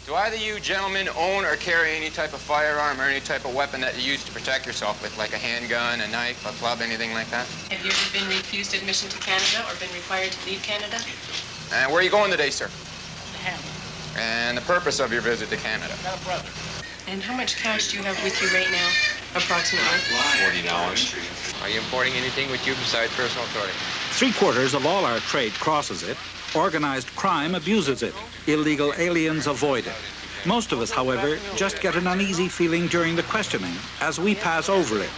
Do either of you gentlemen own or carry any type of firearm or any type of weapon that you use to protect yourself with, like a handgun, a knife, a club, anything like that? Have you ever been refused admission to Canada or been required to leave Canada? And where are you going today, sir? Hamlet. And the purpose of your visit to Canada? Got a brother. And how much cash do you have with you right now, approximately? $40. Are you importing anything with you besides personal authority? 3/4 of all our trade crosses it. Organized crime abuses it. Illegal aliens avoid it. Most of us, however, just get an uneasy feeling during the questioning as we pass over it.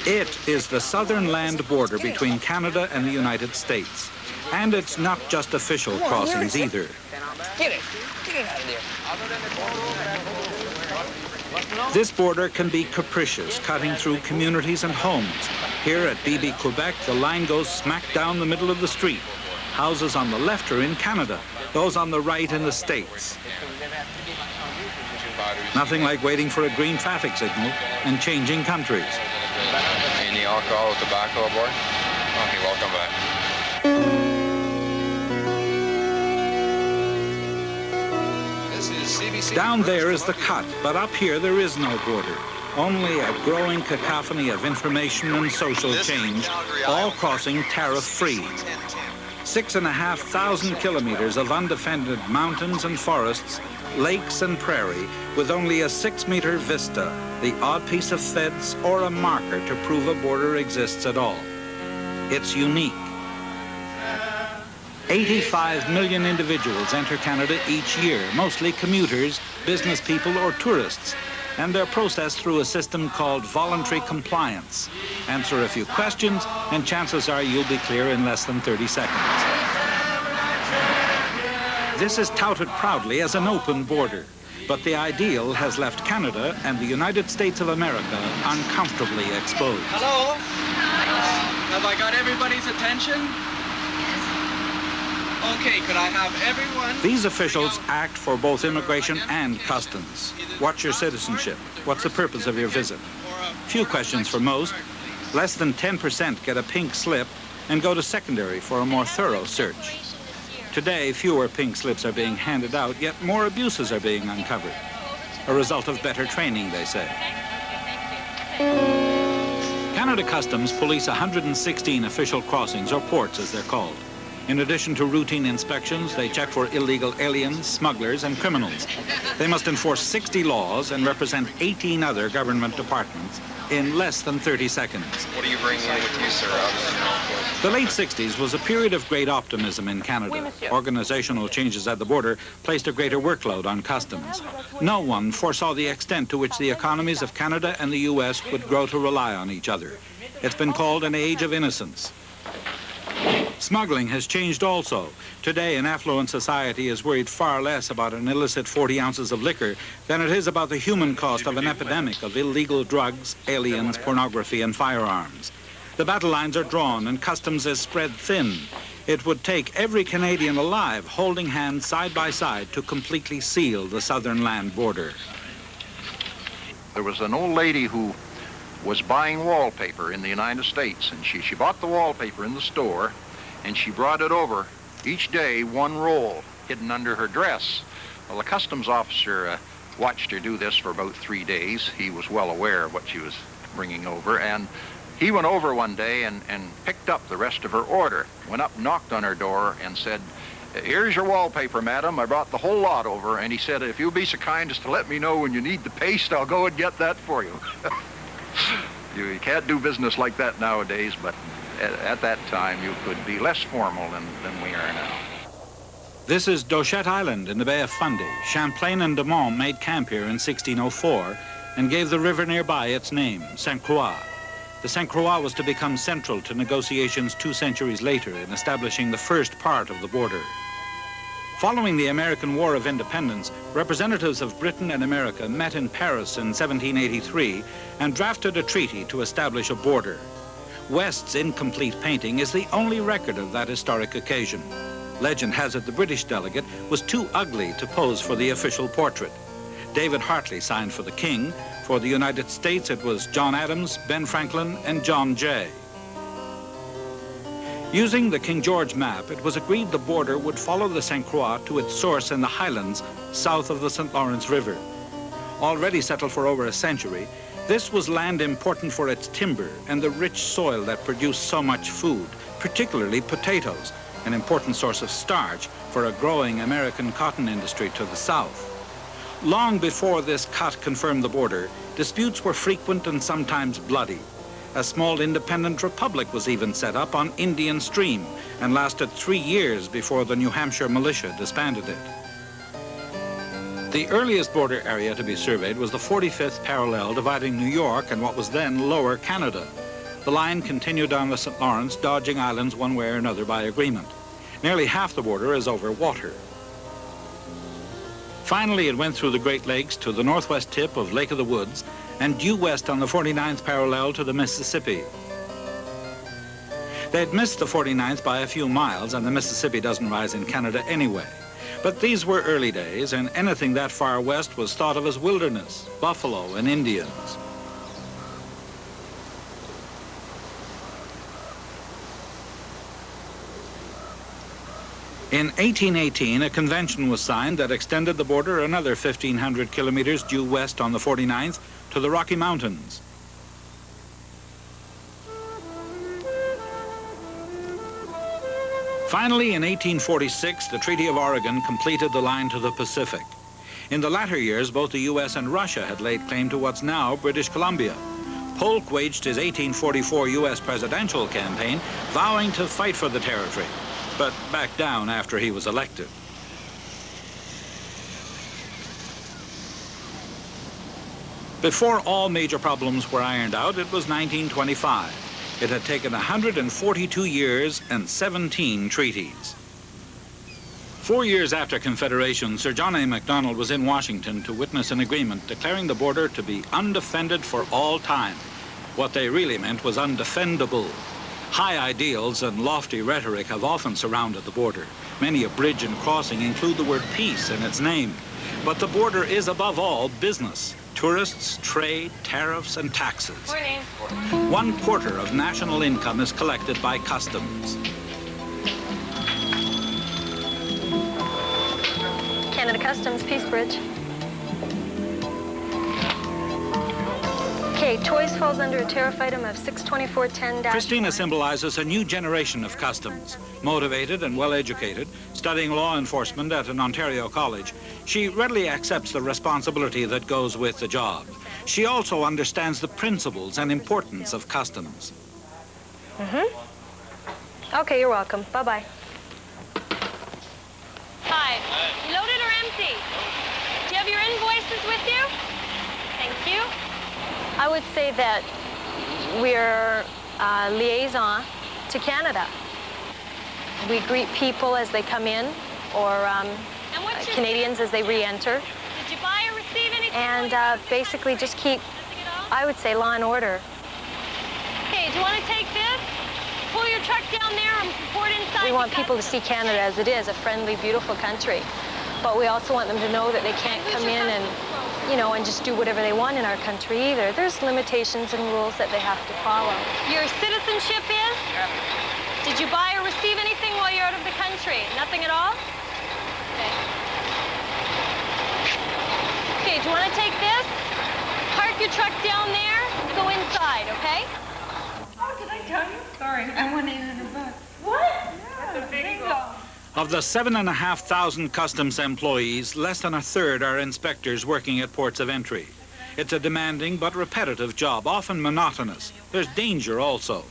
It is the southern land border between Canada and the United States. And it's not just official crossings either. Get it out of there. This border can be capricious, cutting through communities and homes. Here at BB Quebec, the line goes smack down the middle of the street. Houses on the left are in Canada, those on the right in the States. Nothing like waiting for a green traffic signal and changing countries. Any alcohol or tobacco aboard? Okay, welcome back. This is CBC. Down there is the cut, but up here there is no border. Only a growing cacophony of information and social change, all crossing tariff-free. 6,500 kilometers of undefended mountains and forests, lakes and prairie, with only a 6-meter vista, the odd piece of fence or a marker to prove a border exists at all. It's unique. 85 million individuals enter Canada each year, mostly commuters, business people, or tourists, and they're processed through a system called voluntary compliance. Answer a few questions, and chances are you'll be clear in less than 30 seconds. This is touted proudly as an open border, but the ideal has left Canada and the United States of America uncomfortably exposed. Hello? Have I got everybody's attention? Okay, could I have everyone? These officials act for both immigration and customs. What's your citizenship? What's the purpose of your visit? Few questions for most. Less than 10% get a pink slip and go to secondary for a more thorough search. Today, fewer pink slips are being handed out, yet more abuses are being uncovered. A result of better training, they say. Canada Customs police 116 official crossings, or ports as they're called. In addition to routine inspections, they check for illegal aliens, smugglers, and criminals. They must enforce 60 laws and represent 18 other government departments in less than 30 seconds. What are you bringing in with you, sir? The late 60s was a period of great optimism in Canada. Organizational changes at the border placed a greater workload on customs. No one foresaw the extent to which the economies of Canada and the U.S. would grow to rely on each other. It's been called an age of innocence. Smuggling has changed also. Today, an affluent society is worried far less about an illicit 40 ounces of liquor than it is about the human cost of an epidemic of illegal drugs, aliens, pornography, and firearms. The battle lines are drawn and customs is spread thin. It would take every Canadian alive holding hands side by side to completely seal the southern land border. There was an old lady who was buying wallpaper in the United States, and she bought the wallpaper in the store, and she brought it over each day, one roll hidden under her dress. Well, the customs officer watched her do this for about 3 days. He was well aware of what she was bringing over, and he went over one day and picked up the rest of her order, went up, knocked on her door, and said, "Here's your wallpaper, madam. I brought the whole lot over." And he said, "If you'll be so kind as to let me know when you need the paste, I'll go and get that for you." You can't do business like that nowadays, but at that time you could be less formal than we are now. This is Dochette Island in the Bay of Fundy. Champlain and de Monts made camp here in 1604 and gave the river nearby its name, St. Croix. The St. Croix was to become central to negotiations 2 centuries later in establishing the first part of the border. Following the American War of Independence, representatives of Britain and America met in Paris in 1783 and drafted a treaty to establish a border. West's incomplete painting is the only record of that historic occasion. Legend has it the British delegate was too ugly to pose for the official portrait. David Hartley signed for the King. For the United States, it was John Adams, Ben Franklin, and John Jay. Using the King George map, it was agreed the border would follow the St. Croix to its source in the highlands south of the St. Lawrence River. Already settled for over a century, this was land important for its timber and the rich soil that produced so much food, particularly potatoes, an important source of starch for a growing American cotton industry to the south. Long before this cut confirmed the border, disputes were frequent and sometimes bloody. A small independent republic was even set up on Indian Stream and lasted 3 years before the New Hampshire militia disbanded it. The earliest border area to be surveyed was the 45th parallel dividing New York and what was then Lower Canada. The line continued down the St. Lawrence, dodging islands one way or another by agreement. Nearly half the border is over water. Finally, it went through the Great Lakes to the northwest tip of Lake of the Woods and due west on the 49th parallel to the Mississippi. They'd missed the 49th by a few miles, and the Mississippi doesn't rise in Canada anyway. But these were early days, and anything that far west was thought of as wilderness, buffalo, and Indians. In 1818, a convention was signed that extended the border another 1,500 kilometers due west on the 49th to the Rocky Mountains. Finally, in 1846, the Treaty of Oregon completed the line to the Pacific. In the latter years, both the U.S. and Russia had laid claim to what's now British Columbia. Polk waged his 1844 U.S. presidential campaign, vowing to fight for the territory, but backed down after he was elected. Before all major problems were ironed out, it was 1925. It had taken 142 years and 17 treaties. 4 years after Confederation, Sir John A. Macdonald was in Washington to witness an agreement declaring the border to be undefended for all time. What they really meant was undefendable. High ideals and lofty rhetoric have often surrounded the border. Many a bridge and crossing include the word peace in its name. But the border is above all business. Tourists, trade, tariffs, and taxes. Morning. 1/4 of national income is collected by customs. Canada Customs, Peace Bridge. Okay, toys falls under a tariff item of 62410-. Christina symbolizes a new generation of customs. Motivated and well-educated, studying law enforcement at an Ontario college, she readily accepts the responsibility that goes with the job. She also understands the principles and importance of customs. Okay, you're welcome. Bye-bye. Hi. You loaded or empty? Do you have your invoices with you? Thank you. I would say that we're a liaison to Canada. We greet people as they come in, or And what's your Canadians as they re-enter, Did you buy or receive anything? and while you were in the basically country? just keep, Nothing at all? I would say, law and order. Okay, do you want to take this? Pull your truck down there and pour it inside. We want the people to see customs. Canada as it is, a friendly, beautiful country. But we also want them to know that they can't come in and, and just do whatever they want in our country either. There's limitations and rules that they have to follow. Your citizenship is? Did you buy or receive anything while you're out of the country? Nothing at all? Okay. Okay, do you want to take this? Park your truck down there, go inside, okay? Oh, did I tell you? Sorry, I won $800. What? Yeah, that's a bingo. Of the 7,500 customs employees, less than a third are inspectors working at ports of entry. It's a demanding but repetitive job, often monotonous. There's danger also.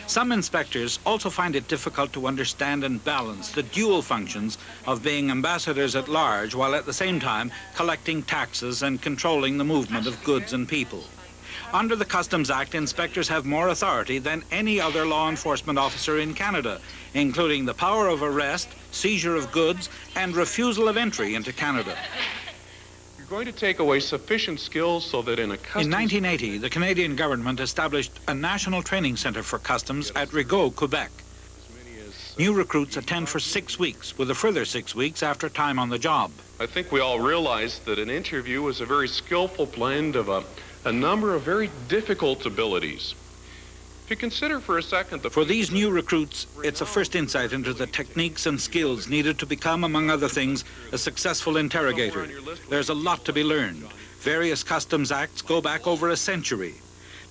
Some inspectors also find it difficult to understand and balance the dual functions of being ambassadors at large while at the same time collecting taxes and controlling the movement of goods and people. Under the Customs Act, inspectors have more authority than any other law enforcement officer in Canada, including the power of arrest, seizure of goods, and refusal of entry into Canada. You're going to take away sufficient skills so that in a customs... In 1980, the Canadian government established a national training center for customs at Rigaud, Quebec. New recruits attend for 6 weeks, with a further 6 weeks after time on the job. I think we all realize that an interview is a very skillful blend of a number of very difficult abilities. If you consider for a second For these new recruits, it's a first insight into the techniques and skills needed to become, among other things, a successful interrogator. There's a lot to be learned. Various customs acts go back over a century.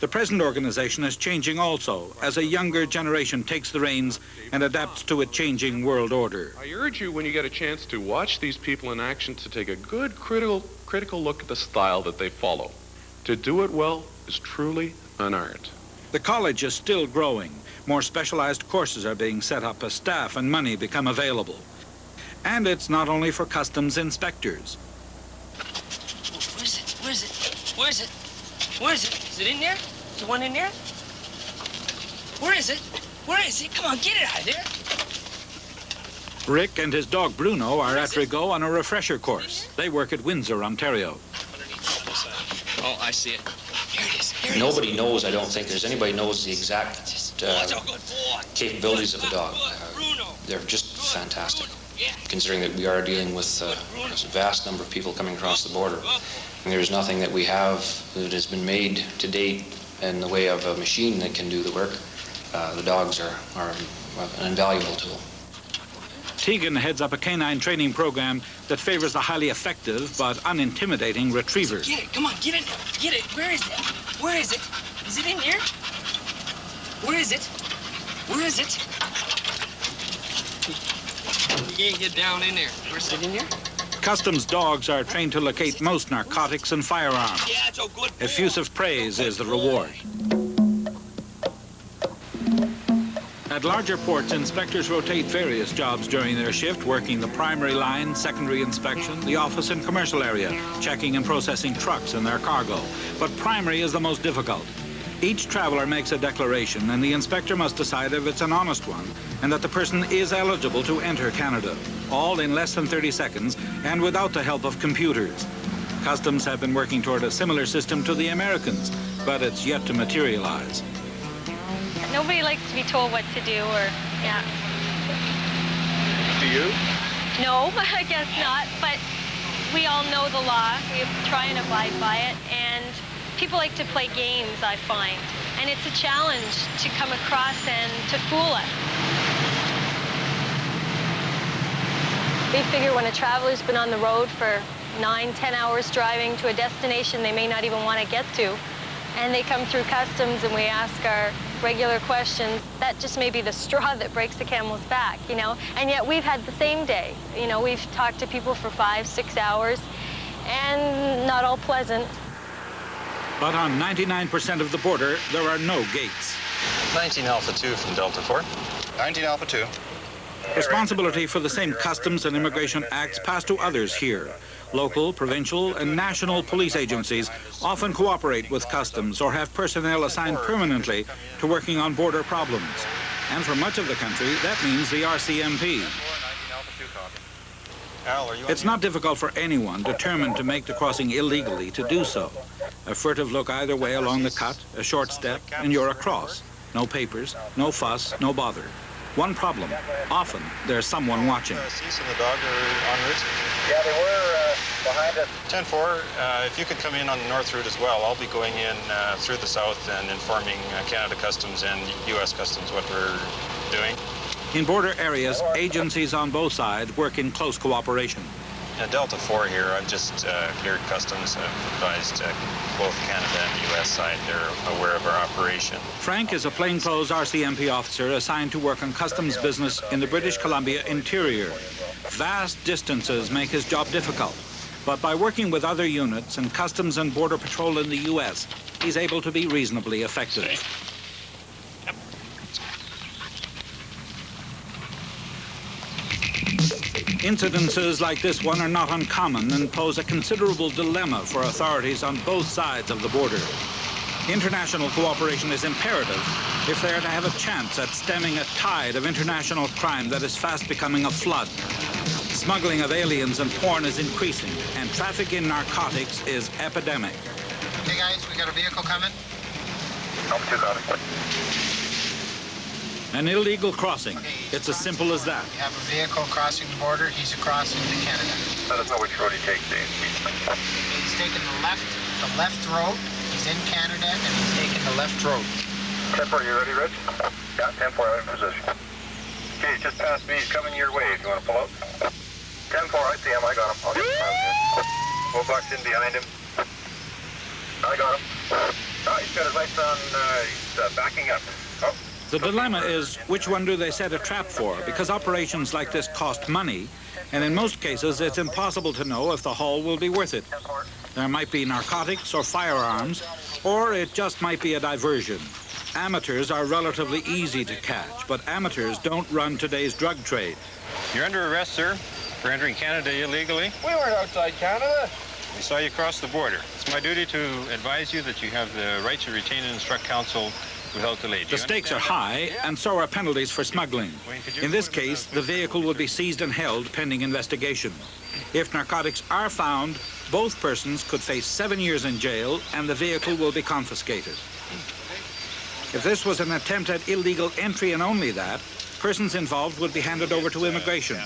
The present organization is changing also as a younger generation takes the reins and adapts to a changing world order. I urge you, when you get a chance to watch these people in action, to take a good critical look at the style that they follow. To do it well is truly an art. The college is still growing. More specialized courses are being set up as staff and money become available. And it's not only for customs inspectors. Where is it? Where is it? Where is it? Where is it? Is it in there? Is the one in there? Where is it? Where is it? Come on, get it out of there. Rick and his dog Bruno are at Rigaud on a refresher course. They work at Windsor, Ontario. Oh, I see it. Here it is. Here it Nobody knows, I don't think there's anybody knows the exact capabilities of a dog. They're just fantastic, considering that we are dealing with a vast number of people coming across the border. And there's nothing that we have that has been made to date in the way of a machine that can do the work. The dogs are an invaluable tool. Tegan heads up a canine training program that favors the highly effective but unintimidating retriever. Get it. Come on, get it. Get it. Where is it? Where is it? Is it in there? Where is it? Where is it? You can't get down in there. Where's it in there? Customs dogs are trained to locate most narcotics and firearms. Yeah, it's a good boy. Effusive praise is the reward. At larger ports, inspectors rotate various jobs during their shift, working the primary line, secondary inspection, the office and commercial area, checking and processing trucks and their cargo. But primary is the most difficult. Each traveler makes a declaration, and the inspector must decide if it's an honest one and that the person is eligible to enter Canada, all in less than 30 seconds and without the help of computers. Customs have been working toward a similar system to the Americans, but it's yet to materialize. Nobody likes to be told what to do or, yeah. Do you? No, I guess not, but we all know the law. We try and abide by it, and people like to play games, I find. And it's a challenge to come across and to fool us. We figure when a traveler's been on the road for 9-10 hours driving to a destination they may not even want to get to, and they come through customs and we ask our regular questions, that just may be the straw that breaks the camel's back, you know? And yet we've had the same day. You know, we've talked to people for 5-6 hours, and not all pleasant. But on 99% of the border, there are no gates. 19 Alpha 2 from Delta 4. 19 Alpha 2. Responsibility for the same customs and immigration acts pass to others here. Local, provincial, and national police agencies often cooperate with customs or have personnel assigned permanently to working on border problems. And for much of the country, that means the RCMP. It's not difficult for anyone determined to make the crossing illegally to do so. A furtive look either way along the cut, a short step, and you're across. No papers, no fuss, no bother. One problem, often there's someone watching. Cease and the dog are en route? Yeah, they were behind us. 10-4, if you could come in on the north route as well, I'll be going in through the south and informing Canada Customs and U.S. Customs what we're doing. In border areas, agencies on both sides work in close cooperation. Delta 4 here, I've just cleared customs. I've advised both Canada and the U.S. side they're aware of our operation. Frank is a plainclothes RCMP officer assigned to work on customs business in the British Columbia interior. Vast distances make his job difficult, but by working with other units and Customs and Border Patrol in the U.S., he's able to be reasonably effective. Incidences like this one are not uncommon and pose a considerable dilemma for authorities on both sides of the border. International cooperation is imperative if they are to have a chance at stemming a tide of international crime that is fast becoming a flood. Smuggling of aliens and porn is increasing, and traffic in narcotics is epidemic. Hey guys, we got a vehicle coming. An illegal crossing. It's as simple as that. We have a vehicle crossing the border. He's crossing to Canada. Let us know which road he takes, Dave. He's taking the left road. He's in Canada, and he's taking the left road. 10-4, you ready, Rich? Yeah, 10-4, I'm in position. Okay, he's just passed me. He's coming your way. If you want to pull out. 10-4, I see him. I got him. I'll get the front here. Bullbuck's in behind him. I got him. Oh, he's got his lights on. He's backing up. Oh. The dilemma is, which one do they set a trap for? Because operations like this cost money, and in most cases, it's impossible to know if the haul will be worth it. There might be narcotics or firearms, or it just might be a diversion. Amateurs are relatively easy to catch, but amateurs don't run today's drug trade. You're under arrest, sir, for entering Canada illegally. We weren't outside Canada. We saw you cross the border. It's my duty to advise you that you have the right to retain and instruct counsel without delay. The stakes are high, and so are penalties for smuggling. In this case, the vehicle will be seized and held pending investigation. If narcotics are found, both persons could face 7 years in jail, and the vehicle will be confiscated. If this was an attempt at illegal entry and only that, persons involved would be handed over to immigration.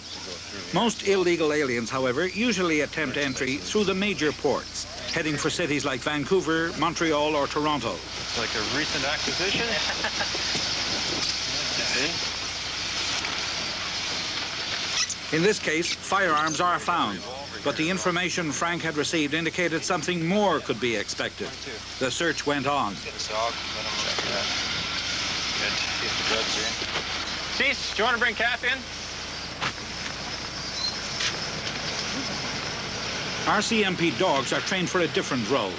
Most illegal aliens, however, usually attempt entry through the major ports, heading for cities like Vancouver, Montreal, or Toronto. It's like a recent acquisition. In this case, firearms are found, but the information Frank had received indicated something more could be expected. The search went on. Cease, do you want to bring Cap in? RCMP dogs are trained for a different role.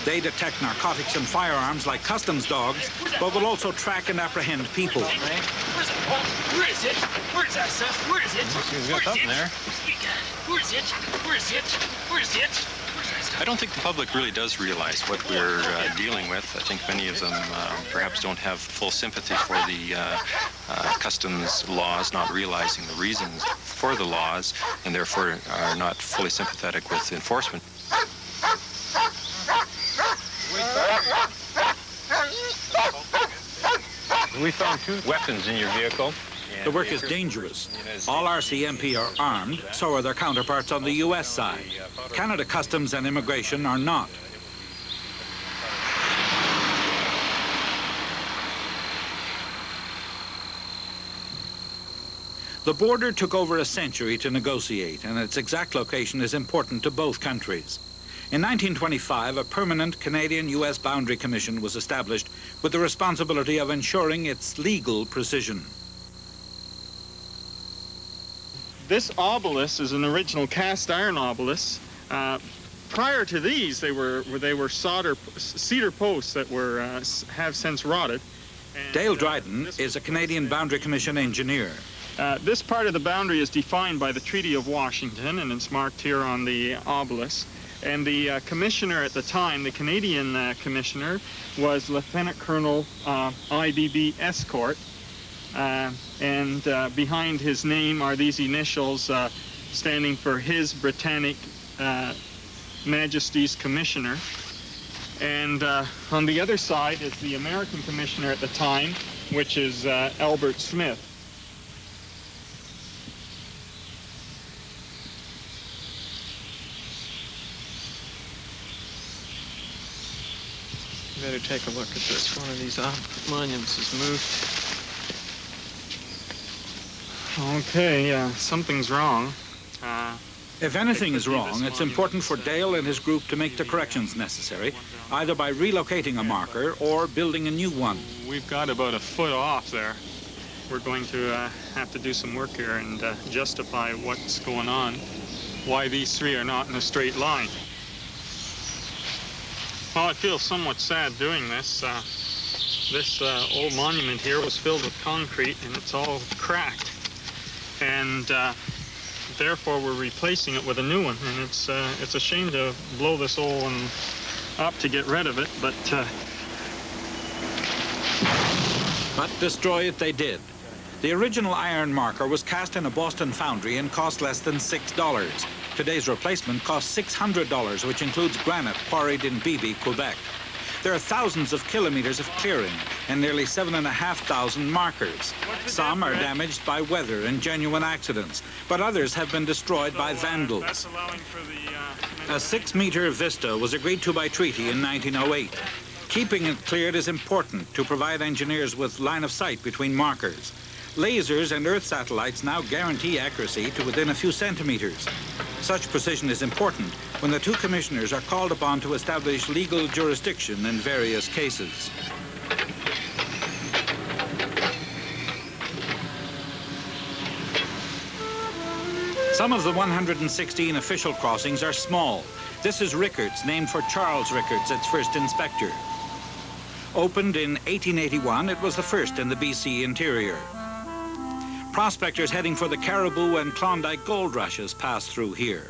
They detect narcotics and firearms like customs dogs, but will also track and apprehend people. Where's it? Where is it? Where is that stuff? Where is it? He's got something there. Where is it? Where is it? Where is it? I don't think the public really does realize what we're dealing with. I think many of them perhaps don't have full sympathy for the customs laws, not realizing the reasons for the laws, and therefore are not fully sympathetic with enforcement. We found 2 weapons in your vehicle. The work is dangerous. All RCMP are armed, so are their counterparts on the U.S. side. Canada Customs and Immigration are not. The border took over a century to negotiate, and its exact location is important to both countries. In 1925, a permanent Canadian-U.S. Boundary Commission was established with the responsibility of ensuring its legal precision. This obelisk is an original cast iron obelisk. Prior to these, they were cedar posts that have since rotted. And, Dale Dryden is a Canadian Boundary Commission engineer. This part of the boundary is defined by the Treaty of Washington, and it's marked here on the obelisk. And the commissioner at the time, the Canadian commissioner, was Lieutenant Colonel IBB Escort. And behind his name are these initials standing for His Britannic Majesty's Commissioner. And on the other side is the American commissioner at the time, which is Albert Smith. Better take a look at this. One of these monuments is moved. Okay, something's wrong. If anything is wrong, it's important for Dale and his group to make the corrections necessary, either by relocating a marker or building a new one. We've got about a foot off there. We're going to have to do some work here and justify what's going on, why these 3 are not in a straight line. Well, I feel somewhat sad doing this. This old monument here was filled with concrete, and it's all cracked. And therefore, we're replacing it with a new one. And it's a shame to blow this old one up to get rid of it, but destroy it they did. The original iron marker was cast in a Boston foundry and cost less than $6. Today's replacement costs $600, which includes granite quarried in Beebe, Quebec. There are thousands of kilometers of clearing and nearly 7,500 markers. Some are damaged by weather and genuine accidents, but others have been destroyed by vandals. A 6-meter vista was agreed to by treaty in 1908. Keeping it cleared is important to provide engineers with line of sight between markers. Lasers and Earth satellites now guarantee accuracy to within a few centimeters. Such precision is important when the two commissioners are called upon to establish legal jurisdiction in various cases. Some of the 116 official crossings are small. This is Rickards, named for Charles Rickards, its first inspector. Opened in 1881, it was the first in the BC interior. Prospectors heading for the Caribou and Klondike gold rushes pass through here.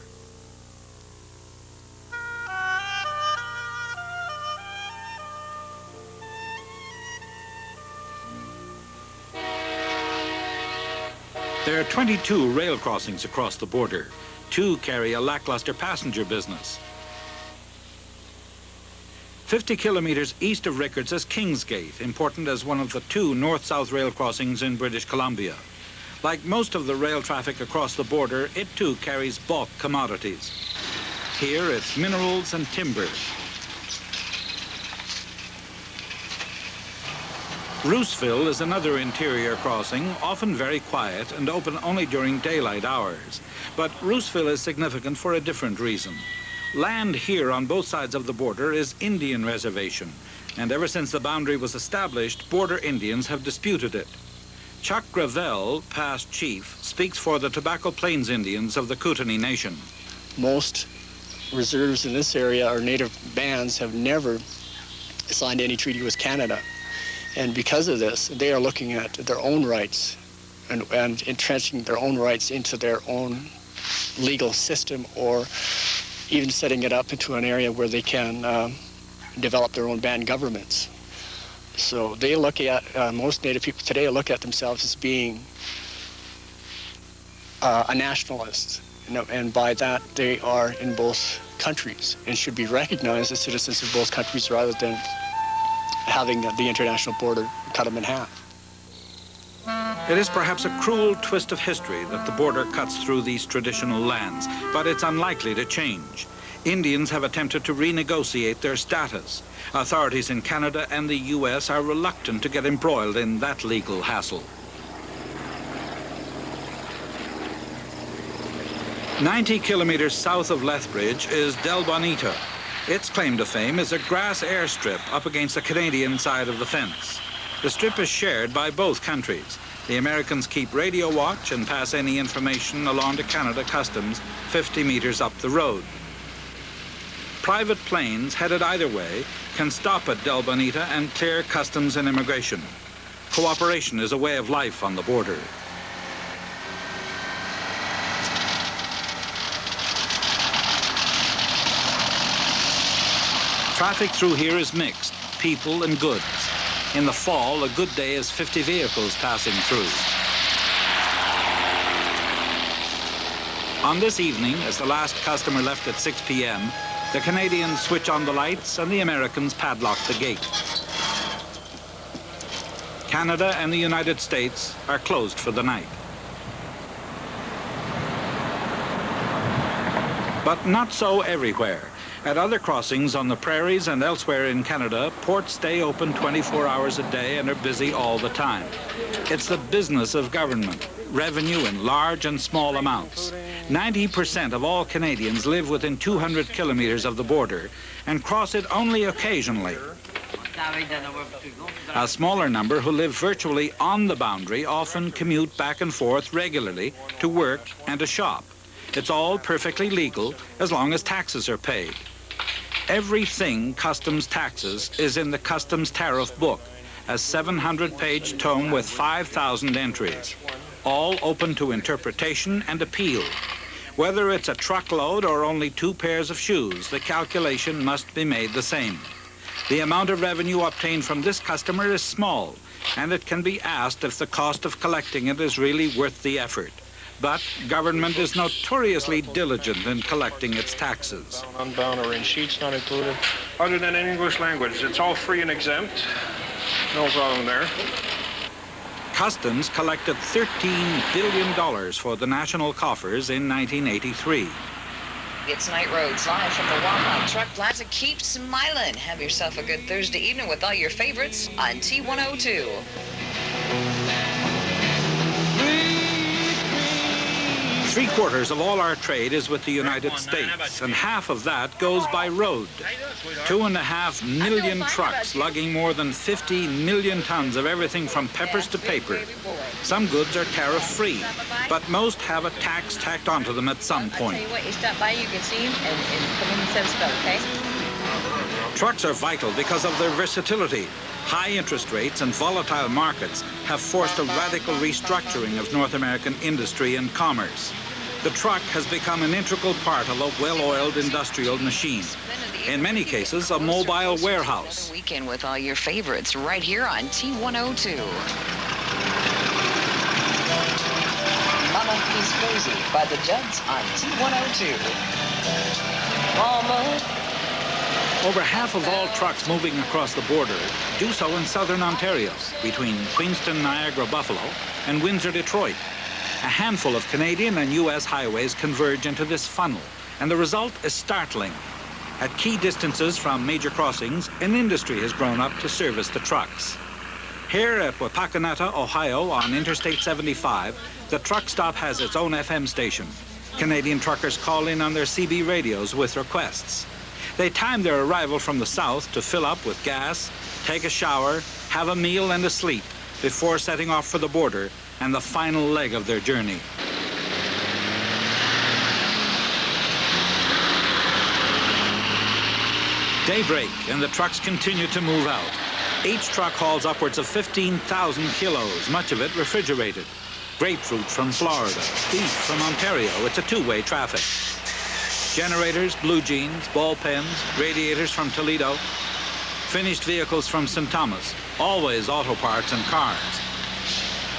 There are 22 rail crossings across the border. 2 carry a lackluster passenger business. 50 kilometers east of Rickards is Kingsgate, important as one of the 2 north-south rail crossings in British Columbia. Like most of the rail traffic across the border, it too carries bulk commodities. Here it's minerals and timber. Rooseville is another interior crossing, often very quiet and open only during daylight hours. But Rooseville is significant for a different reason. Land here on both sides of the border is Indian reservation, and ever since the boundary was established, border Indians have disputed it. Chuck Gravel, past chief, speaks for the Tobacco Plains Indians of the Kootenai Nation. Most reserves in this area or native bands have never signed any treaty with Canada. And because of this, they are looking at their own rights and entrenching their own rights into their own legal system, or even setting it up into an area where they can develop their own band governments. So they look at, most Native people today look at themselves as being a nationalist. And by that, they are in both countries and should be recognized as citizens of both countries rather than having the international border cut them in half. It is perhaps a cruel twist of history that the border cuts through these traditional lands, but it's unlikely to change. Indians have attempted to renegotiate their status. Authorities in Canada and the U.S. are reluctant to get embroiled in that legal hassle. 90 kilometers south of Lethbridge is Del Bonito. Its claim to fame is a grass airstrip up against the Canadian side of the fence. The strip is shared by both countries. The Americans keep radio watch and pass any information along to Canada Customs 50 meters up the road. Private planes headed either way can stop at Del Bonita and clear customs and immigration. Cooperation is a way of life on the border. Traffic through here is mixed, people and goods. In the fall, a good day is 50 vehicles passing through. On this evening, as the last customer left at 6 p.m., the Canadians switch on the lights and the Americans padlock the gate. Canada and the United States are closed for the night. But not so everywhere. At other crossings on the prairies and elsewhere in Canada, ports stay open 24 hours a day and are busy all the time. It's the business of government, revenue in large and small amounts. 90% of all Canadians live within 200 kilometers of the border and cross it only occasionally. A smaller number who live virtually on the boundary often commute back and forth regularly to work and to shop. It's all perfectly legal as long as taxes are paid. Everything customs taxes is in the customs tariff book, a 700-page tome with 5,000 entries, all open to interpretation and appeal. Whether it's a truckload or only 2 pairs of shoes, the calculation must be made the same. The amount of revenue obtained from this customer is small, and it can be asked if the cost of collecting it is really worth the effort. But government is notoriously diligent in collecting its taxes. Unbound or in sheets not included. Other than in English language, it's all free and exempt. No problem there. Customs collected $13 billion for the national coffers in 1983. It's Night Roads, live from the Walmart Truck Plaza. Keep smiling. Have yourself a good Thursday evening with all your favorites on T102. Three-quarters of all our trade is with the United States, and half of that goes by road. 2.5 million trucks lugging more than 50 million tons of everything from peppers to paper. Some goods are tariff-free, but most have a tax tacked onto them at some point. I'll tell you what, you stop by, you can see him and come in and set a spell, okay? Trucks are vital because of their versatility. High interest rates and volatile markets have forced a radical restructuring of North American industry and commerce. The truck has become an integral part of a well-oiled industrial machine. In many cases, a mobile warehouse. Weekend with all your favorites right here on T102. Mama, He's Crazy by the Judds on T102. Mama. Over half of all trucks moving across the border do so in southern Ontario, between Queenston, Niagara, Buffalo, and Windsor, Detroit. A handful of Canadian and U.S. highways converge into this funnel, and the result is startling. At key distances from major crossings, an industry has grown up to service the trucks. Here at Wapakoneta, Ohio, on Interstate 75, the truck stop has its own FM station. Canadian truckers call in on their CB radios with requests. They time their arrival from the south to fill up with gas, take a shower, have a meal and a sleep before setting off for the border and the final leg of their journey. Daybreak, and the trucks continue to move out. Each truck hauls upwards of 15,000 kilos, much of it refrigerated. Grapefruit from Florida, beef from Ontario. It's a two-way traffic. Generators, blue jeans, ball pens, radiators from Toledo. Finished vehicles from St. Thomas, always auto parts and cars.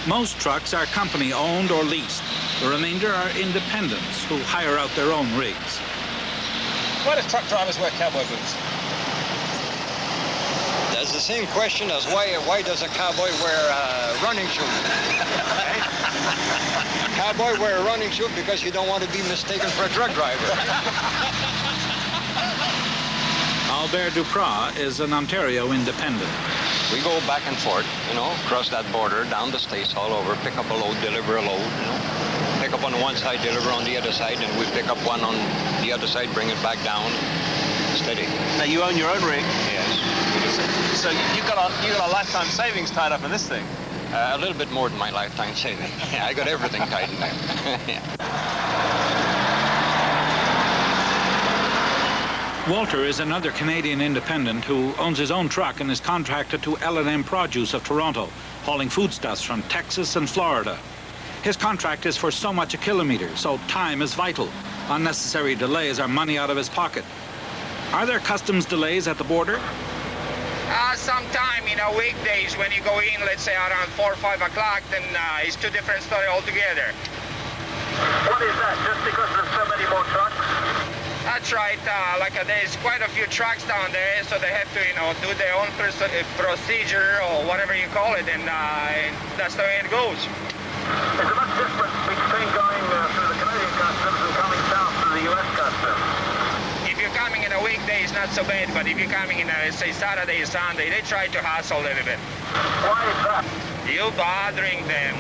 Most trucks are company-owned or leased. The remainder are independents who hire out their own rigs. Why do truck drivers wear cowboy boots? That's the same question as why does a cowboy wear running shoes? Cowboy wear a running suit because you don't want to be mistaken for a drug driver. Albert Duprat is an Ontario independent. We go back and forth, across that border, down the states, all over, pick up a load, deliver a load, Pick up on one side, deliver on the other side, and we pick up one on the other side, bring it back down, steady. Now, you own your own rig? Yes. So you got a lifetime savings tied up in this thing? A little bit more than my lifetime saving. Yeah, I got everything tied in there. Walter is another Canadian independent who owns his own truck and is contracted to L&M Produce of Toronto, hauling foodstuffs from Texas and Florida. His contract is for so much a kilometer, so time is vital. Unnecessary delays are money out of his pocket. Are there customs delays at the border? Sometime, weekdays when you go in, let's say around 4 or 5 o'clock, then it's two different story altogether. What is that? Just because there's so many more trucks? That's right. There's quite a few trucks down there, so they have to, do their own procedure or whatever you call it, and that's the way it goes. Is there much difference between going through the Canadian customs and coming south through the U.S. customs? If you're coming in a weekday, it's not so bad, but if you're coming in, say, Saturday or Sunday, they try to hustle a little bit. Why is that? You're bothering them.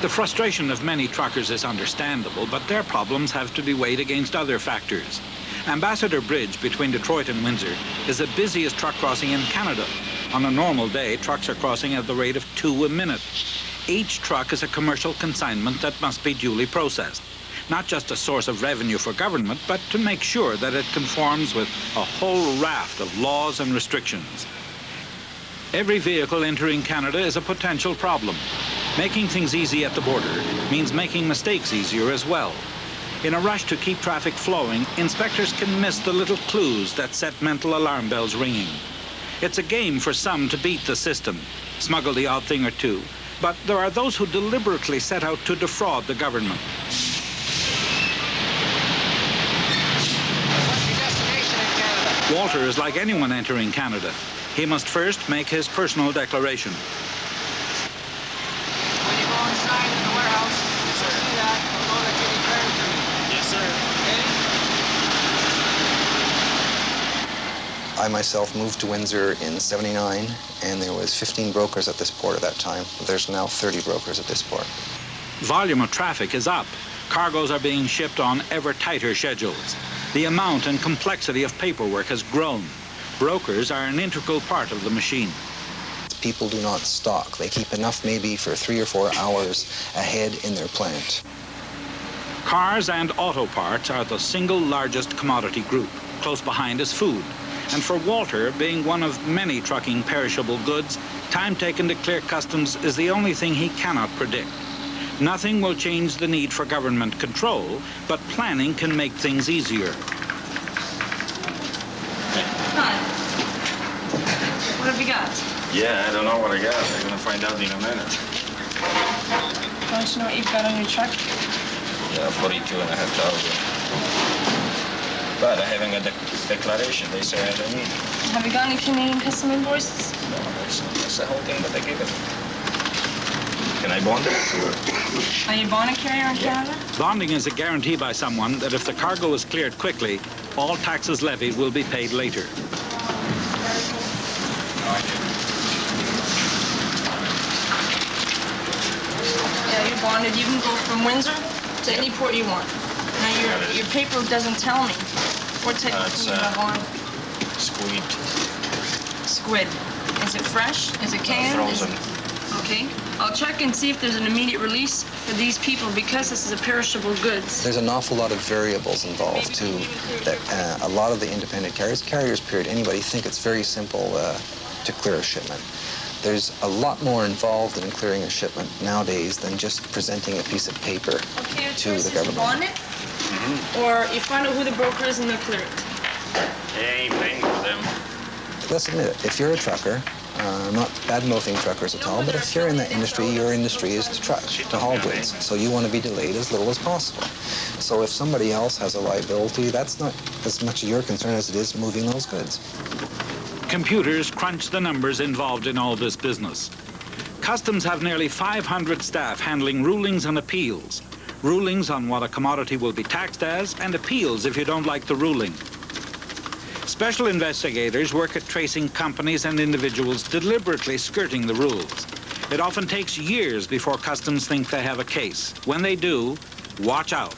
The frustration of many truckers is understandable, but their problems have to be weighed against other factors. Ambassador Bridge between Detroit and Windsor is the busiest truck crossing in Canada. On a normal day, trucks are crossing at the rate of 2 a minute. Each truck is a commercial consignment that must be duly processed. Not just a source of revenue for government, but to make sure that it conforms with a whole raft of laws and restrictions. Every vehicle entering Canada is a potential problem. Making things easy at the border means making mistakes easier as well. In a rush to keep traffic flowing, inspectors can miss the little clues that set mental alarm bells ringing. It's a game for some to beat the system, smuggle the odd thing or two, but there are those who deliberately set out to defraud the government. Walter is like anyone entering Canada. He must first make his personal declaration. When you go inside in the warehouse, you should see that. I'll know that you're declaring to me. Yes, sir. I myself moved to Windsor in '79, and there was 15 brokers at this port at that time. There's now 30 brokers at this port. Volume of traffic is up. Cargoes are being shipped on ever tighter schedules. The amount and complexity of paperwork has grown. Brokers are an integral part of the machine. People do not stock. They keep enough maybe for 3 or 4 hours ahead in their plant. Cars and auto parts are the single largest commodity group. Close behind is food. And for Walter, being one of many trucking perishable goods, time taken to clear customs is the only thing he cannot predict. Nothing will change the need for government control, but planning can make things easier. Hi. What have you got? Yeah, I don't know what I got. I'm gonna find out in a minute. Don't you know what you've got on your truck? Yeah, 42,500. But I haven't got the declaration. They say I don't need it. Have you got any Canadian custom invoices? No, that's the whole thing that they give it. Can I bond it? Are you a bond carrier in Canada? Bonding is a guarantee by someone that if the cargo is cleared quickly, all taxes levied will be paid later. Yeah, you're bonded. You can go from Windsor to any port you want. Now, your paper doesn't tell me what type of food you have on. Squid. Squid. Is it fresh? Is it canned? Frozen. Okay. I'll check and see if there's an immediate release for these people because this is a perishable goods. There's an awful lot of variables involved too. That a lot of the independent carriers period, anybody think it's very simple to clear a shipment. There's a lot more involved in clearing a shipment nowadays than just presenting a piece of paper to the government. You bond it, or you find out who the broker is and they'll clear it. Hey, paying for them. Let's admit it, if you're a trucker, not bad-mouthing truckers at all, but if you're in that industry, your industry is to truck, to haul goods. So you want to be delayed as little as possible. So if somebody else has a liability, that's not as much of your concern as it is moving those goods. Computers crunch the numbers involved in all this business. Customs have nearly 500 staff handling rulings and appeals. Rulings on what a commodity will be taxed as, and appeals if you don't like the ruling. Special investigators work at tracing companies and individuals deliberately skirting the rules. It often takes years before customs think they have a case. When they do, watch out.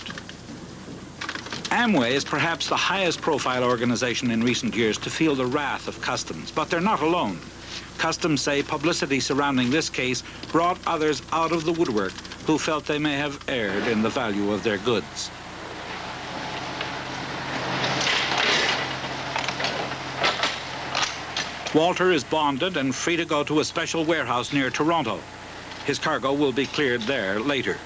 Amway is perhaps the highest profile organization in recent years to feel the wrath of customs, but they're not alone. Customs say publicity surrounding this case brought others out of the woodwork who felt they may have erred in the value of their goods. Walter is bonded and free to go to a special warehouse near Toronto. His cargo will be cleared there later.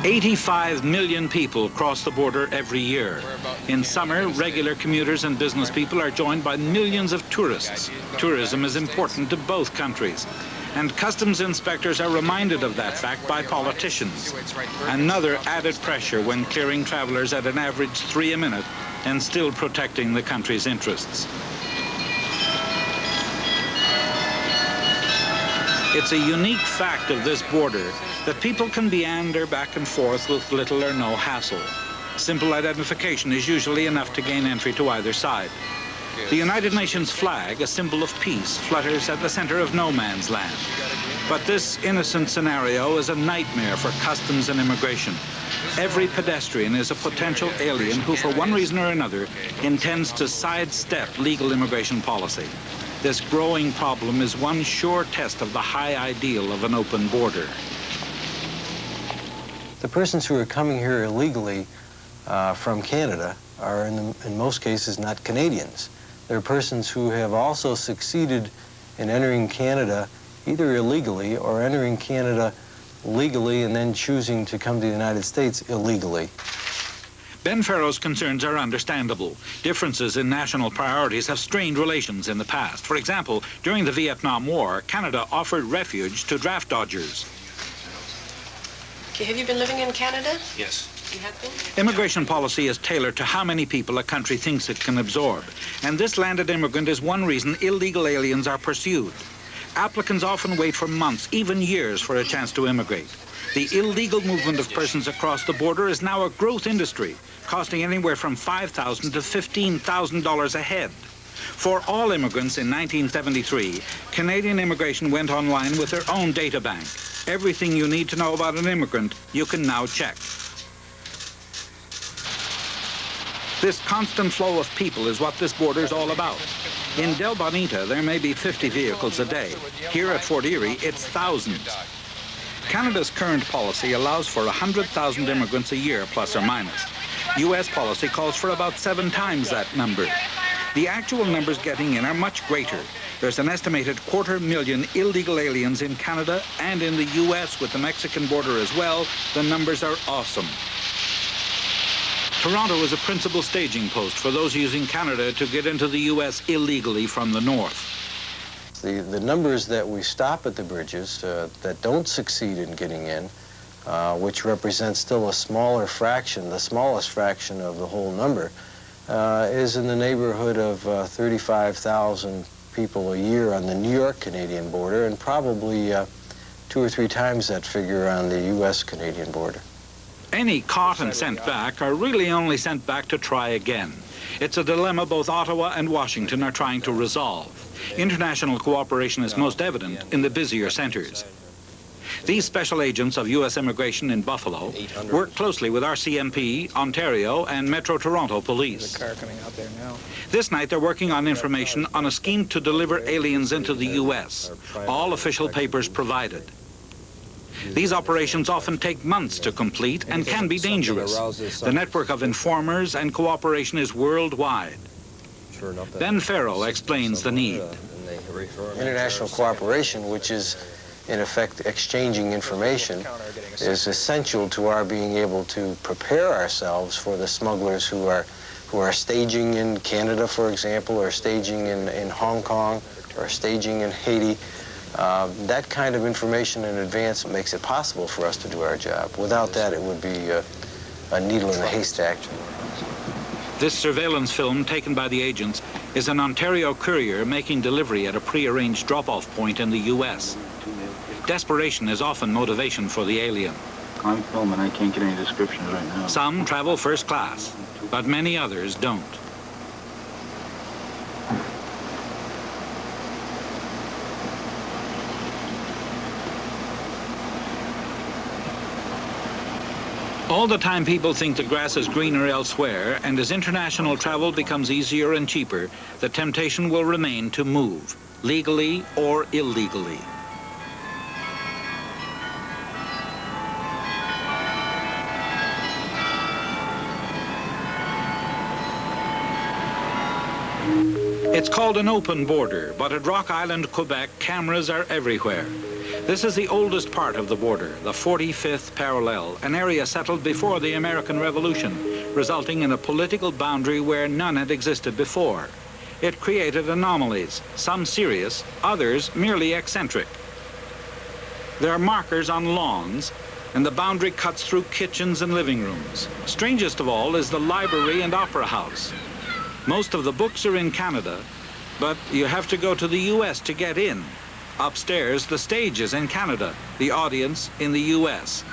$85 million people cross the border every year. In summer, regular commuters and business people are joined by millions of tourists. Tourism is important to both countries. And customs inspectors are reminded of that fact by politicians. Another added pressure when clearing travelers at an average 3 a minute and still protecting the country's interests. It's a unique fact of this border that people can meander back and forth with little or no hassle. Simple identification is usually enough to gain entry to either side. The United Nations flag, a symbol of peace, flutters at the center of no man's land. But this innocent scenario is a nightmare for customs and immigration. Every pedestrian is a potential alien who, for one reason or another, intends to sidestep legal immigration policy. This growing problem is one sure test of the high ideal of an open border. The persons who are coming here illegally from Canada are, in most cases, not Canadians. They're persons who have also succeeded in entering Canada either illegally or entering Canada legally and then choosing to come to the United States illegally. Ben Farrow's concerns are understandable. Differences in national priorities have strained relations in the past. For example, during the Vietnam War, Canada offered refuge to draft dodgers. Okay, have you been living in Canada? Yes. Immigration policy is tailored to how many people a country thinks it can absorb, and this landed immigrant is one reason illegal aliens are pursued. Applicants often wait for months, even years, for a chance to immigrate. The illegal movement of persons across the border is now a growth industry, costing anywhere from $5,000 to $15,000 a head. For all immigrants in 1973, Canadian immigration went online with their own data bank. Everything you need to know about an immigrant, you can now check. This constant flow of people is what this border is all about. In Del Bonita, there may be 50 vehicles a day. Here at Fort Erie, it's thousands. Canada's current policy allows for 100,000 immigrants a year, plus or minus. U.S. policy calls for about 7 times that number. The actual numbers getting in are much greater. There's an estimated 250,000 illegal aliens in Canada, and in the U.S. with the Mexican border as well, the numbers are awesome. Toronto is a principal staging post for those using Canada to get into the U.S. illegally from the north. The numbers that we stop at the bridges that don't succeed in getting in, which represents still a smaller fraction, the smallest fraction of the whole number, is in the neighborhood of 35,000 people a year on the New York-Canadian border, and probably 2 or 3 times that figure on the U.S.-Canadian border. Any caught and sent back are really only sent back to try again. It's a dilemma both Ottawa and Washington are trying to resolve. International cooperation is most evident in the busier centers. These special agents of U.S. immigration in Buffalo work closely with RCMP, Ontario, and Metro Toronto Police. This night they're working on information on a scheme to deliver aliens into the U.S. All official papers provided. These operations often take months to complete and can be dangerous. The network of informers and cooperation is worldwide. Ben Farrell explains the need. International cooperation, which is in effect exchanging information, is essential to our being able to prepare ourselves for the smugglers who are staging in Canada, for example, or staging in Hong Kong, or staging in Haiti. That kind of information in advance makes it possible for us to do our job. Without that, it would be a needle in a haystack. This surveillance film taken by the agents is an Ontario courier making delivery at a pre-arranged drop-off point in the U.S. Desperation is often motivation for the alien. I'm filming, I can't get any descriptions right now. Some travel first class, but many others don't. All the time people think the grass is greener elsewhere, and as international travel becomes easier and cheaper, the temptation will remain to move, legally or illegally. It's called an open border, but at Rock Island, Quebec, cameras are everywhere. This is the oldest part of the border, the 45th parallel, an area settled before the American Revolution, resulting in a political boundary where none had existed before. It created anomalies, some serious, others merely eccentric. There are markers on lawns, and the boundary cuts through kitchens and living rooms. Strangest of all is the library and opera house. Most of the books are in Canada, but you have to go to the U.S. to get in. Upstairs, the stage is in Canada, the audience in the U.S.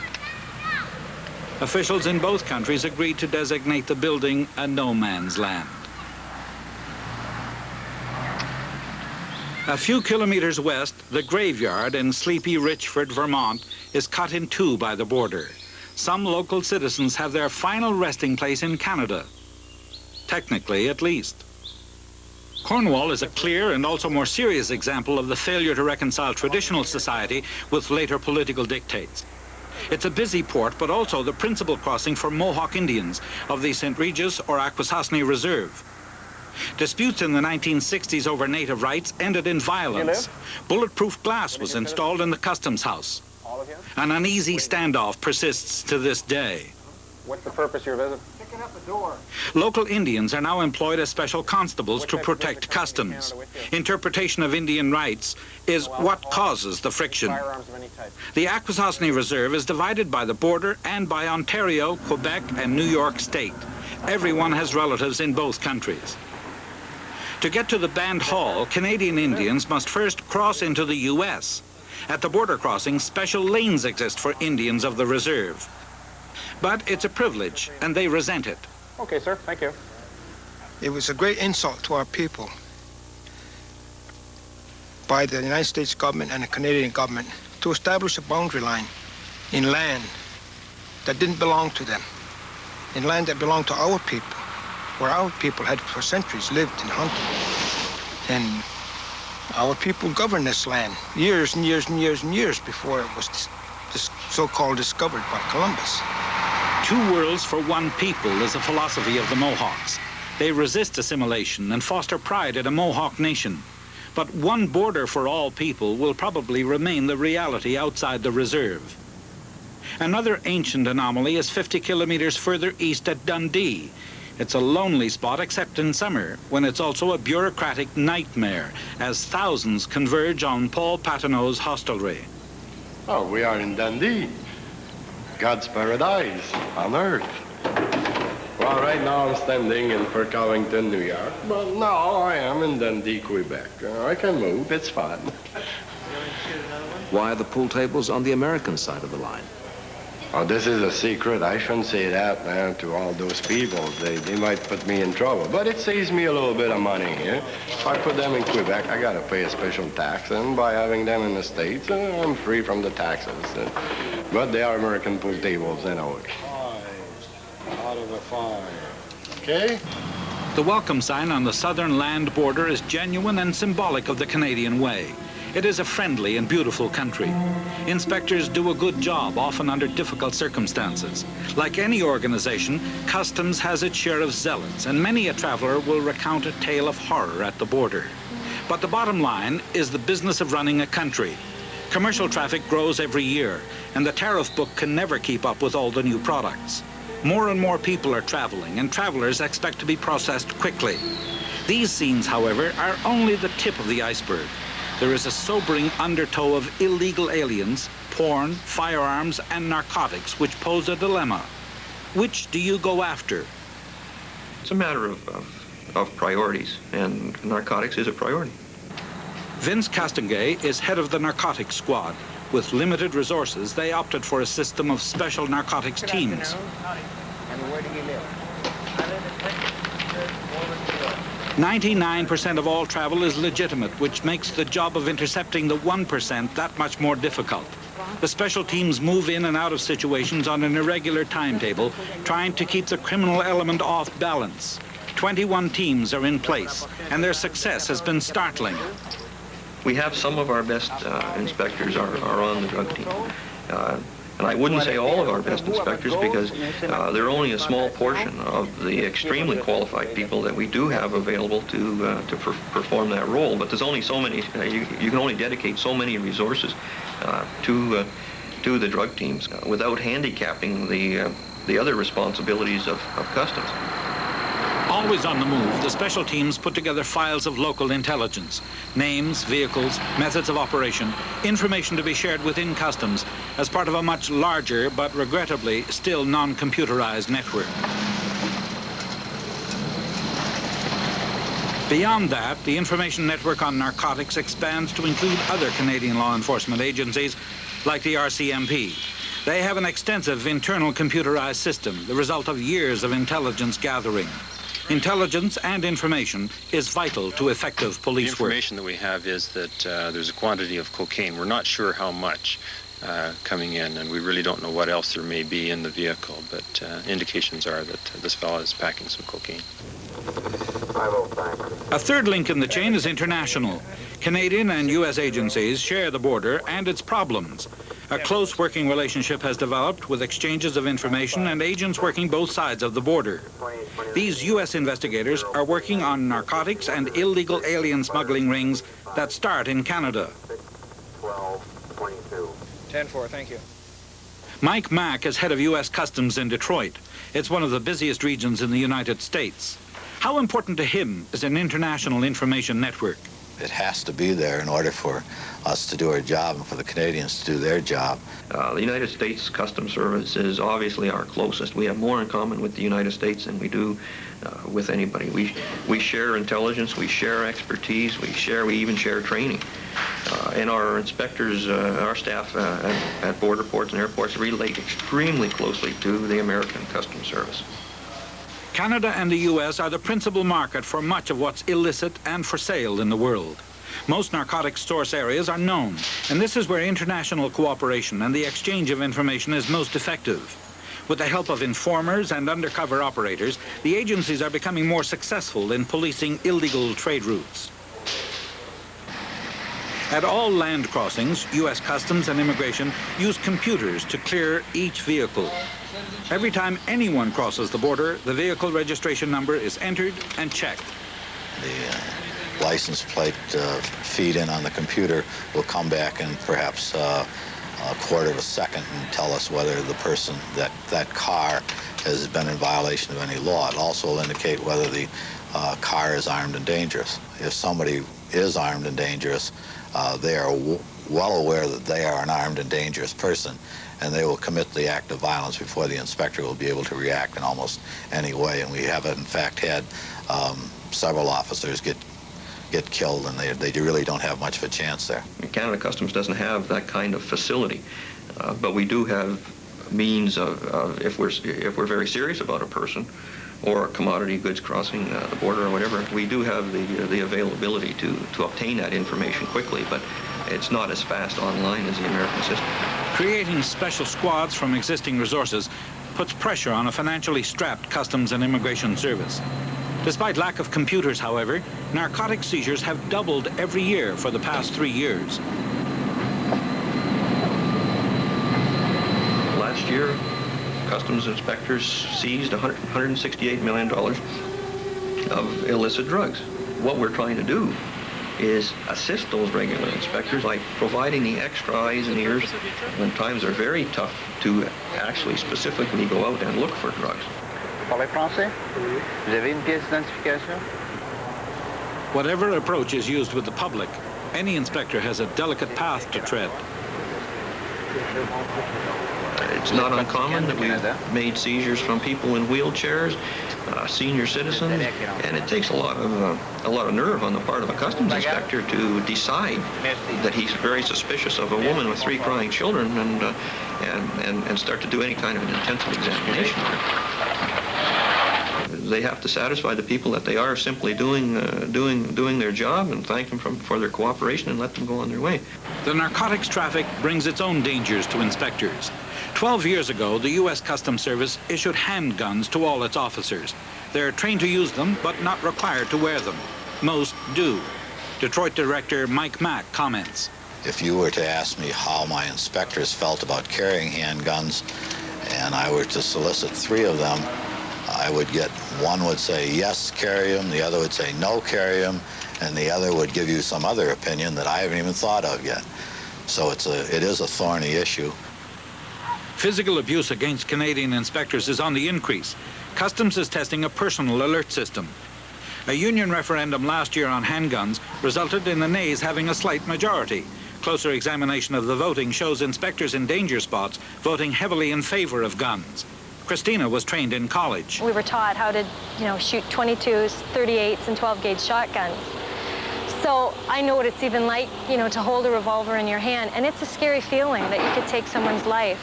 Officials in both countries agreed to designate the building a no man's land. A few kilometers west, the graveyard in sleepy Richford, Vermont, is cut in two by the border. Some local citizens have their final resting place in Canada. Technically, at least. Cornwall is a clear and also more serious example of the failure to reconcile traditional society with later political dictates. It's a busy port, but also the principal crossing for Mohawk Indians of the St. Regis or Akwesasne Reserve. Disputes in the 1960s over native rights ended in violence. Bulletproof glass was installed in the customs house. An uneasy standoff persists to this day. What's the purpose of your visit? Local Indians are now employed as special constables to protect customs. Interpretation of Indian rights is what causes the friction. The Akwesasne Reserve is divided by the border and by Ontario, Quebec, and New York State. Everyone has relatives in both countries. To get to the Band Hall, Canadian Indians must first cross into the U.S. At the border crossings, special lanes exist for Indians of the reserve. But it's a privilege, and they resent it. Okay, sir. Thank you. It was a great insult to our people by the United States government and the Canadian government to establish a boundary line in land that didn't belong to them, in land that belonged to our people, where our people had for centuries lived and hunted. And our people governed this land years and years and years and years before it was so-called discovered by Columbus. Two worlds for one people is the philosophy of the Mohawks. They resist assimilation and foster pride in a Mohawk nation. But one border for all people will probably remain the reality outside the reserve. Another ancient anomaly is 50 kilometers further east at Dundee. It's a lonely spot except in summer, when it's also a bureaucratic nightmare, as thousands converge on Paul Patenau's hostelry. Oh, we are in Dundee. God's paradise on earth. Well, right now I'm standing in Fort Covington, New York, but now I am in Dundee, Quebec. I can move, it's fun. Why are the pool tables on the American side of the line? Oh, this is a secret. I shouldn't say that, man, to all those people. They might put me in trouble, but it saves me a little bit of money here. If I put them in Quebec, I gotta pay a special tax, and by having them in the States, I'm free from the taxes. But they are American pool tables, anyway. 5 out of 5. Okay? The welcome sign on the southern land border is genuine and symbolic of the Canadian way. It is a friendly and beautiful country. Inspectors do a good job, often under difficult circumstances. Like any organization, Customs has its share of zealots, and many a traveler will recount a tale of horror at the border. But the bottom line is the business of running a country. Commercial traffic grows every year, and the tariff book can never keep up with all the new products. More and more people are traveling, and travelers expect to be processed quickly. These scenes, however, are only the tip of the iceberg. There is a sobering undertow of illegal aliens, porn, firearms, and narcotics which pose a dilemma. Which do you go after? It's a matter of priorities, and narcotics is a priority. Vince Castonguay is head of the narcotics squad. With limited resources, they opted for a system of special narcotics teams. And where do you live? I live in 99% of all travel is legitimate, which makes the job of intercepting the 1% that much more difficult. The special teams move in and out of situations on an irregular timetable, trying to keep the criminal element off balance. 21 teams are in place, and their success has been startling. We have some of our best inspectors are on the drug team. And I wouldn't say all of our best inspectors, because they're only a small portion of the extremely qualified people that we do have available to perform that role. But there's only so many, you can only dedicate so many resources to the drug teams without handicapping the other responsibilities of customs. Always on the move, the special teams put together files of local intelligence, names, vehicles, methods of operation, information to be shared within customs as part of a much larger, but regrettably still non-computerized network. Beyond that, the information network on narcotics expands to include other Canadian law enforcement agencies like the RCMP. They have an extensive internal computerized system, the result of years of intelligence gathering. Intelligence and information is vital to effective police work. The information that we have is that there's a quantity of cocaine. We're not sure how much coming in, and we really don't know what else there may be in the vehicle, but indications are that this fellow is packing some cocaine. A third link in the chain is international. Canadian and U.S. agencies share the border and its problems. A close working relationship has developed with exchanges of information and agents working both sides of the border. These U.S. investigators are working on narcotics and illegal alien smuggling rings that start in Canada. 10-4, thank you. Mike Mack is head of U.S. Customs in Detroit. It's one of the busiest regions in the United States. How important to him is an international information network? It has to be there in order for us to do our job and for the Canadians to do their job. The United States Customs Service is obviously our closest. We have more in common with the United States than we do with anybody. We share intelligence, we share expertise, we even share training. And our inspectors, our staff at border ports and airports relate extremely closely to the American Customs Service. Canada and the U.S. are the principal market for much of what's illicit and for sale in the world. Most narcotics source areas are known, and this is where international cooperation and the exchange of information is most effective. With the help of informers and undercover operators, the agencies are becoming more successful in policing illegal trade routes. At all land crossings, U.S. Customs and Immigration use computers to clear each vehicle. Every time anyone crosses the border, the vehicle registration number is entered and checked. The license plate feed in on the computer will come back in perhaps a quarter of a second and tell us whether the person, that car has been in violation of any law. It also will indicate whether the car is armed and dangerous. If somebody is armed and dangerous, they are well aware that they are an armed and dangerous person, and they will commit the act of violence before the inspector will be able to react in almost any way. And we have, in fact, had several officers get killed, and they really don't have much of a chance there. Canada Customs doesn't have that kind of facility, but we do have means of if we're very serious about a person or commodity goods crossing the border or whatever, we do have the availability to obtain that information quickly, but it's not as fast online as the American system. Creating special squads from existing resources puts pressure on a financially strapped Customs and Immigration Service. Despite lack of computers, however, narcotic seizures have doubled every year for the past 3 years. Last year, Customs inspectors seized $168 million of illicit drugs. What we're trying to do is assist those regular inspectors by providing the extra eyes and ears when times are very tough to actually specifically go out and look for drugs. Parlez français? Vous avez une pièce d'identification? Whatever approach is used with the public, any inspector has a delicate path to tread. It's not uncommon that we've made seizures from people in wheelchairs, senior citizens, and it takes a lot of nerve on the part of a customs inspector to decide that he's very suspicious of a woman with 3 crying children and start to do any kind of an intensive examination. They have to satisfy the people that they are simply doing their job and thank them for their cooperation and let them go on their way. The narcotics traffic brings its own dangers to inspectors. 12 years ago, the U.S. Customs Service issued handguns to all its officers. They're trained to use them, but not required to wear them. Most do. Detroit Director Mike Mack comments. If you were to ask me how my inspectors felt about carrying handguns, and I were to solicit 3 of them, I would get, one would say yes, carry them, the other would say no, carry them, and the other would give you some other opinion that I haven't even thought of yet. So it is a thorny issue. Physical abuse against Canadian inspectors is on the increase. Customs is testing a personal alert system. A union referendum last year on handguns resulted in the nays having a slight majority. Closer examination of the voting shows inspectors in danger spots voting heavily in favor of guns. Christina was trained in college. We were taught how to, shoot 22s, 38s, and 12-gauge shotguns. So I know what it's even like, to hold a revolver in your hand, and it's a scary feeling that you could take someone's life.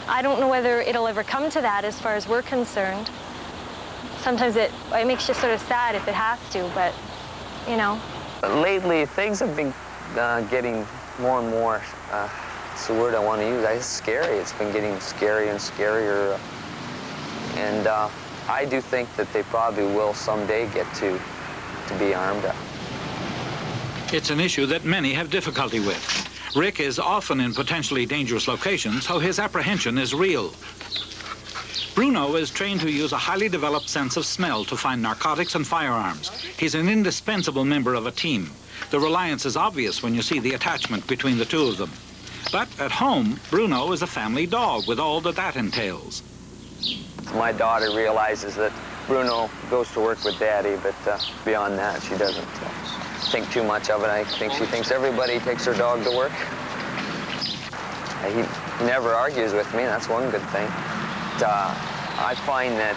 I don't know whether it'll ever come to that as far as we're concerned. Sometimes it makes you sort of sad if it has to, but, Lately, things have been getting more and more, it's the word I want to use, it's scary. It's been getting scarier and scarier. And I do think that they probably will someday get to be armed. It's an issue that many have difficulty with. Rick is often in potentially dangerous locations, so his apprehension is real. Bruno is trained to use a highly developed sense of smell to find narcotics and firearms. He's an indispensable member of a team. The reliance is obvious when you see the attachment between the 2 of them. But at home, Bruno is a family dog with all that entails. My daughter realizes that Bruno goes to work with Daddy, but beyond that, she doesn't think too much of it. I think she thinks everybody takes their dog to work. He never argues with me, that's one good thing. I find that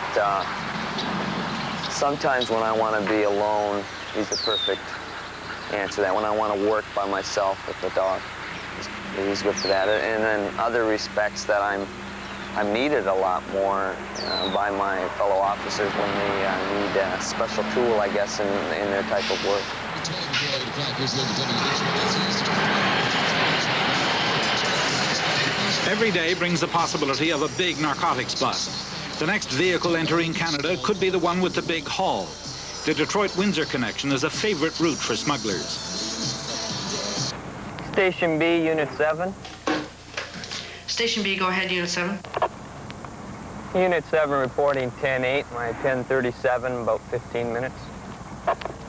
sometimes when I want to be alone, he's the perfect answer to that. When I want to work by myself with the dog, he's good for that. And then other respects that I'm needed a lot more by my fellow officers when they need a special tool, I guess, in their type of work. Every day brings the possibility of a big narcotics bust. The next vehicle entering Canada could be the one with the big haul. The Detroit-Windsor connection is a favorite route for smugglers. Station B, Unit 7. Station B, go ahead, Unit 7. Unit 7 reporting 10-8, my 10:37, about 15 minutes.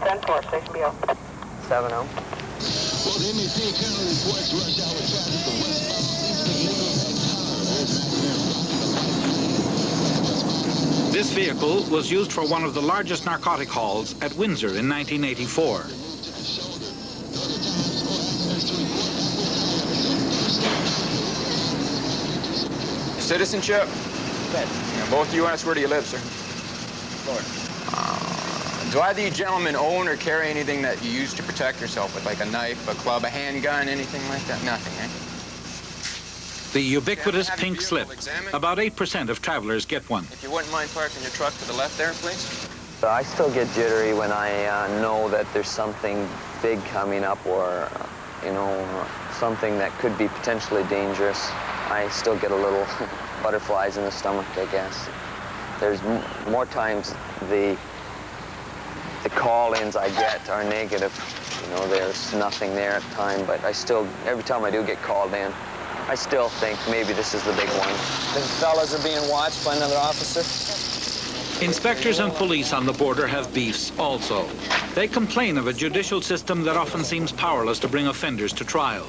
10-4, Station B. 7-0. Well, the MEP currently reports rush hour traffic from westbound Eastern This vehicle was used for one of the largest narcotic hauls at Windsor in 1984. Citizenship? Both U.S. Where do you live, sir? Florida. Do either of you gentlemen own or carry anything that you use to protect yourself with, like a knife, a club, a handgun, anything like that? Nothing, eh? The ubiquitous pink slip. About 8% of travelers get one. If you wouldn't mind parking your truck to the left there, please. I still get jittery when I know that there's something big coming up or, something that could be potentially dangerous. I still get a little butterflies in the stomach, I guess. There's more times the call-ins I get are negative. There's nothing there at the time, but I still, every time I do get called in, I still think maybe this is the big one. The fellas are being watched by another officer. Inspectors and police on the border have beefs also. They complain of a judicial system that often seems powerless to bring offenders to trial.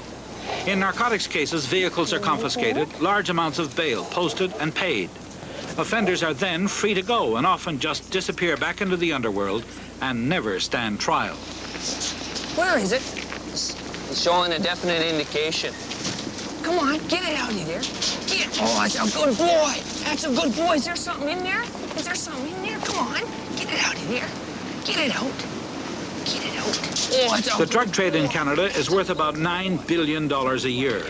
In narcotics cases, vehicles are confiscated, large amounts of bail posted and paid. Offenders are then free to go and often just disappear back into the underworld and never stand trial. Where is it? It's showing a definite indication. Come on, get it out of here. Get it. Oh, that's a good boy. That's a good boy. Is there something in there? Is there something in there? Come on, get it out of here. Get it out. Get it out. Oh, that's a The drug trade in Canada is worth about $9 billion a year.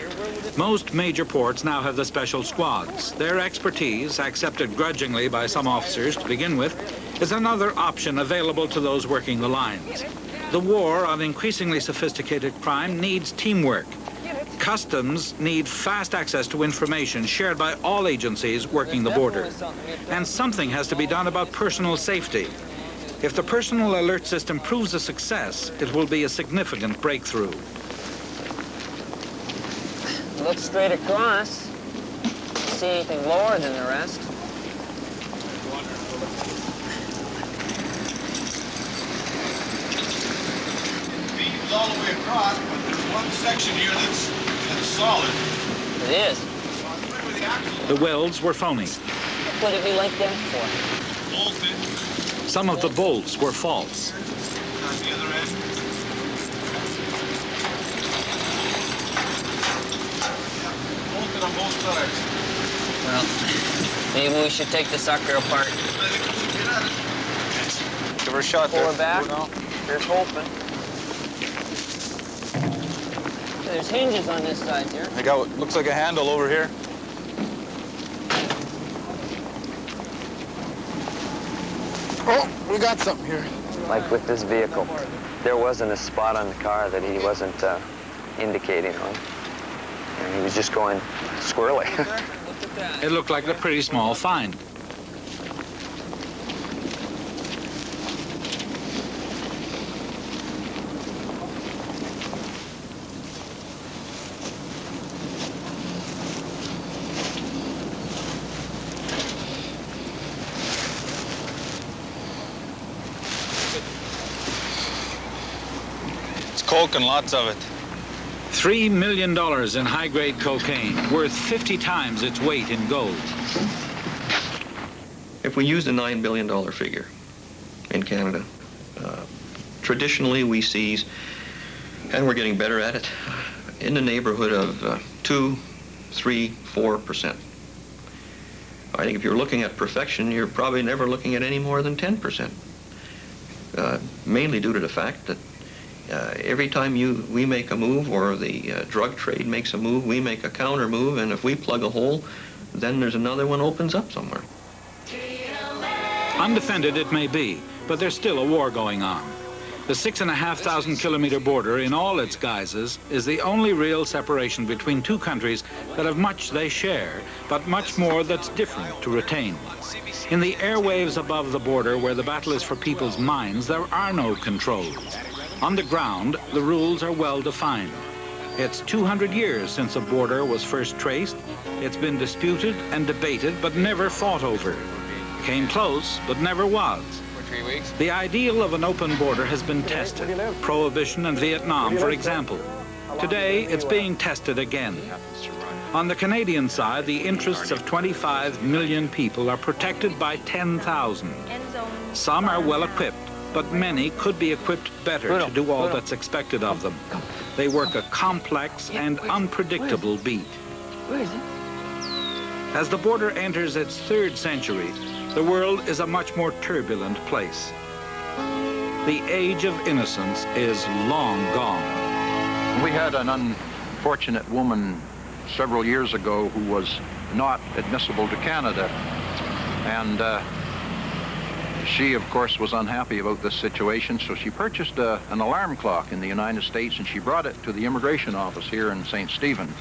Most major ports now have the special squads. Their expertise, accepted grudgingly by some officers to begin with, is another option available to those working the lines. The war on increasingly sophisticated crime needs teamwork. Customs need fast access to information shared by all agencies working the border. And something has to be done about personal safety. If the personal alert system proves a success, it will be a significant breakthrough. Look straight across. See anything lower than the rest? Beams all the way across, but there's one section here that's solid. It is. The welds were phony. What would it be like that for? Some of the bolts were false. On the other end. Bolted on both sides. Well, maybe we should take the sucker apart. Give her a shot Pull there. her back. No. Here's hoping. There's hinges on this side here. I got what looks like a handle over here. Oh, we got something here. Like with this vehicle, there wasn't a spot on the car that he wasn't indicating on. And he was just going squirrely. It looked like a pretty small find. Coke and lots of it. $3 million in high-grade cocaine, worth 50 times its weight in gold. If we use the $9 billion figure in Canada, traditionally we seize, and we're getting better at it, in the neighborhood of 2, 3, 4%. I think if you're looking at perfection, you're probably never looking at any more than 10%. Mainly due to the fact that every time we make a move, or the drug trade makes a move, we make a counter move, and if we plug a hole, then there's another one opens up somewhere. Undefended it may be, but there's still a war going on. The 6,500 kilometer border in all its guises is the only real separation between two countries that have much they share, but much more that's different to retain. In the airwaves above the border, where the battle is for people's minds, there are no controls. On the ground, the rules are well defined. It's 200 years since a border was first traced. It's been disputed and debated, but never fought over. Came close, but never was. The ideal of an open border has been tested. Prohibition and Vietnam, for example. Today, it's being tested again. On the Canadian side, the interests of 25 million people are protected by 10,000. Some are well equipped, but many could be equipped better to do all that's expected of them. They work a complex and unpredictable beat. As the border enters its third century, the world is a much more turbulent place. The age of innocence is long gone. We had an unfortunate woman several years ago who was not admissible to Canada, and she, of course, was unhappy about this situation, so she purchased an alarm clock in the United States, and she brought it to the immigration office here in St. Stephen.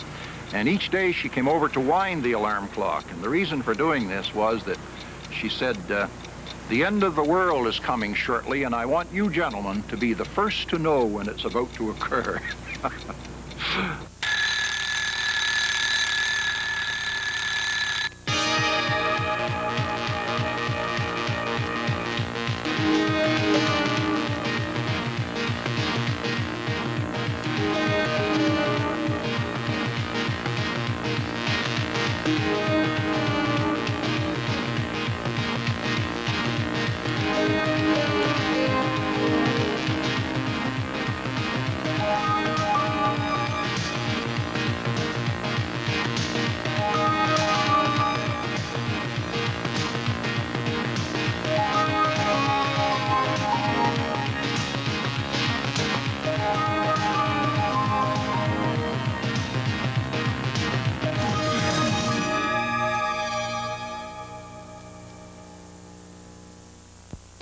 And each day she came over to wind the alarm clock, and the reason for doing this was that she said, the end of the world is coming shortly, and I want you gentlemen to be the first to know when it's about to occur.